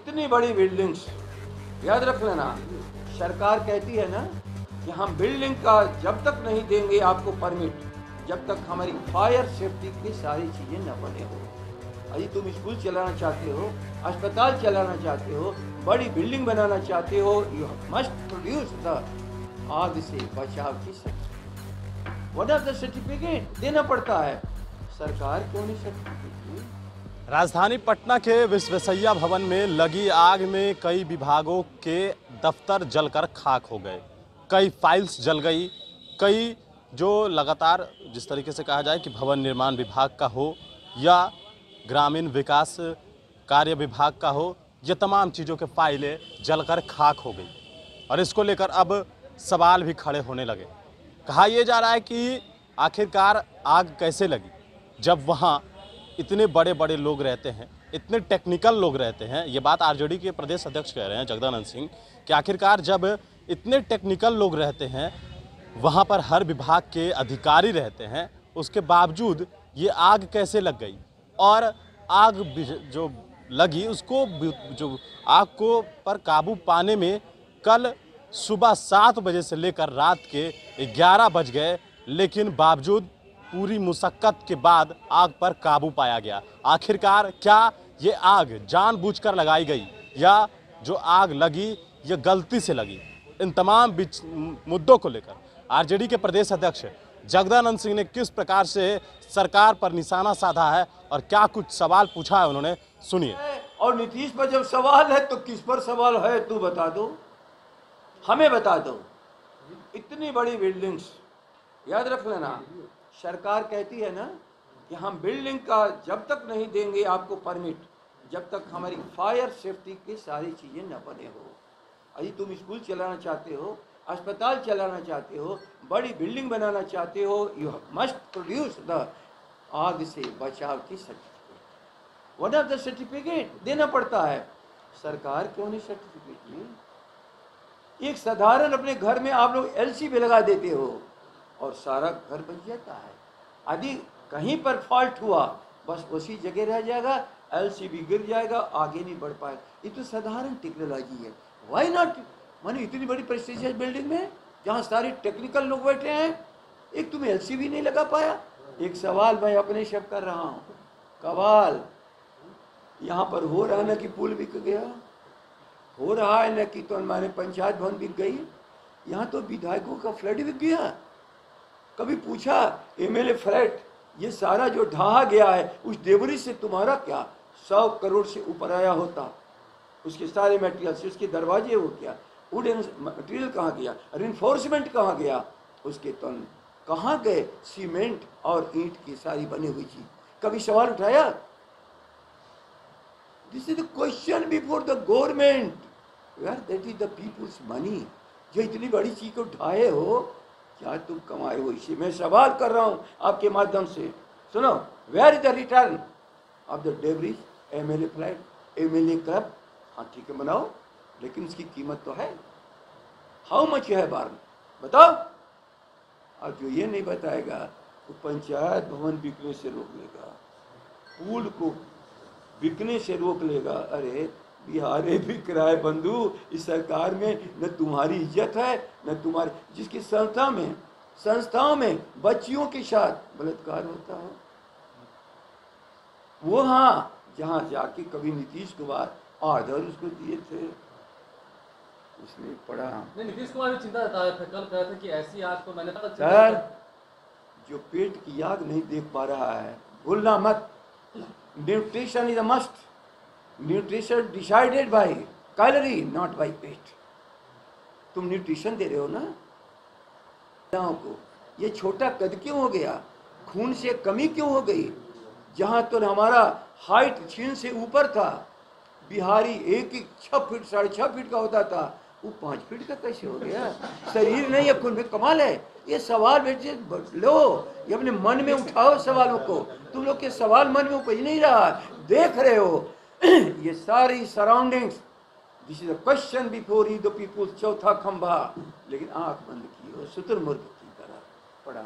इतनी बड़ी बिल्डिंग्स, याद रख लेना, सरकार कहती है ना कि हम बिल्डिंग का जब तक नहीं देंगे आपको परमिट, जब तक हमारी फायर सेफ्टी की सारी चीज़ें न बने हो। अभी तुम स्कूल चलाना चाहते हो, अस्पताल चलाना चाहते हो, बड़ी बिल्डिंग बनाना चाहते हो, यू मस्ट प्रोड्यूस द आग से बचाव की certificate. What are the certificate देना पड़ता है, सरकार क्यों नहीं सर्टिफिकेट? राजधानी पटना के विश्वेश्वरैया भवन में लगी आग में कई विभागों के दफ्तर जलकर खाक हो गए, कई फाइल्स जल गई, कई जो लगातार जिस तरीके से कहा जाए कि भवन निर्माण विभाग का हो या ग्रामीण विकास कार्य विभाग का हो, ये तमाम चीज़ों के फाइलें जलकर खाक हो गई। और इसको लेकर अब सवाल भी खड़े होने लगे। कहा यह जा रहा है कि आखिरकार आग कैसे लगी, जब वहाँ इतने बड़े बड़े लोग रहते हैं, इतने टेक्निकल लोग रहते हैं। ये बात आरजेडी के प्रदेश अध्यक्ष कह रहे हैं जगदानंद सिंह कि आखिरकार जब इतने टेक्निकल लोग रहते हैं, वहाँ पर हर विभाग के अधिकारी रहते हैं, उसके बावजूद ये आग कैसे लग गई। और आग जो लगी उसको जो आग को पर काबू पाने में कल सुबह 7 बजे से लेकर रात के 11 बज गए, लेकिन बावजूद पूरी मुशक्कत के बाद आग पर काबू पाया गया। आखिरकार क्या ये आग जानबूझकर लगाई गई या जो आग लगी ये गलती से लगी? इन तमाम मुद्दों को लेकर आरजेडी के प्रदेश अध्यक्ष जगदानंद सिंह ने किस प्रकार से सरकार पर निशाना साधा है और क्या कुछ सवाल पूछा है उन्होंने, सुनिए। और नीतीश पर जब सवाल है तो किस पर सवाल है, तू बता दो, हमें बता दो। इतनी बड़ी बिल्डिंग्स, याद रख लेना, सरकार कहती है ना कि हम बिल्डिंग का जब तक नहीं देंगे आपको परमिट, जब तक हमारी फायर सेफ्टी की सारी चीज़ें न बने हो। अभी तुम स्कूल चलाना चाहते हो, अस्पताल चलाना चाहते हो, बड़ी बिल्डिंग बनाना चाहते हो, यू मस्ट प्रोड्यूस द आग से बचाव की certificate. What are the certificate देना पड़ता है, सरकार क्यों नहीं सर्टिफिकेट में? एक साधारण अपने घर में आप लोग एलसी भी लगा देते हो और सारा घर बन जाता है। यदि कहीं पर फॉल्ट हुआ बस उसी जगह रह जाएगा, एलसी भी गिर जाएगा, आगे नहीं बढ़ पाएगा। ये तो साधारण टेक्नोलॉजी है। व्हाई नॉट, माने इतनी बड़ी प्रेस्टीजियस बिल्डिंग में जहाँ सारे टेक्निकल लोग बैठे हैं, एक तुम एलसी भी नहीं लगा पाया। एक सवाल मैं अपने शब्द कर रहा हूँ, कवाल यहाँ पर हो रहा न कि पुल बिक गया, हो रहा है न कि तो हमारे पंचायत भवन बिक गई, यहाँ तो विधायकों का फ्लैट बिक गया। कभी पूछा एमएलए फ्लैट ये सारा जो ढहा गया है उस देवरी से तुम्हारा क्या 100 करोड़ से ऊपर आया होता, उसके सारे मटेरियल से, उसके दरवाजे हो गया, वुडन मटेरियल कहाँ गया, रिइंफोर्समेंट कहाँ गया, उसके तन कहाँ गए, सीमेंट और ईंट की सारी बनी हुई चीज। कभी सवाल उठाया? This is the question before the government, यार that is the people's money. जो इतनी बड़ी चीज को ढाए हो, क्या तुम कमाए हो? इसी मैं सवाल कर रहा हूँ आपके माध्यम से। सुनो, where is the return of the debris, MLA flat, MLA club? हाँ ठीक है बनाओ, लेकिन उसकी कीमत तो है। हाउ मच है बार बताओ। और जो ये नहीं बताएगा वो पंचायत भवन बिकने से रोक लेगा, पुल को बिकने से रोक लेगा। अरे बिहारे बिक रहा है बंधु, इस सरकार में न तुम्हारी इज्जत है न तुम्हारी, जिसकी संस्थाओं में बच्चियों के साथ बलात्कार होता है, वो हाँ जहाँ जाके कभी नीतीश कुमार आर्डर उसको दिए थे, उसने पढ़ा। नहीं, नीतीश कुमार भी चिंता जताया था, कल कहा था कि ऐसी आग को मैंने सर जो पेट की आग नहीं देख पा रहा है, भूलना मत, nutrition is a must. Nutrition decided by calorie not by पेट। तुम न्यूट्रिशन दे रहे हो ना को, ये छोटा कद क्यों हो गया, खून से कमी क्यों हो गई? जहाँ तो हमारा हाइट छीन से ऊपर था, बिहारी 6 फीट 6.5 फीट का होता था, वो 5 फीट का कैसे हो गया? शरीर नहीं है, खून में कमाल है। ये सवाल बेटे लो, ये अपने मन में उठाओ सवालों को। तुम लोग के सवाल मन में उपज नहीं रहा, देख रहे हो ये सारी surroundings. This is a question before you the people, चौथा खंभा, लेकिन आंख बंद की और शुतुरमुर्ग की तरह पड़ा।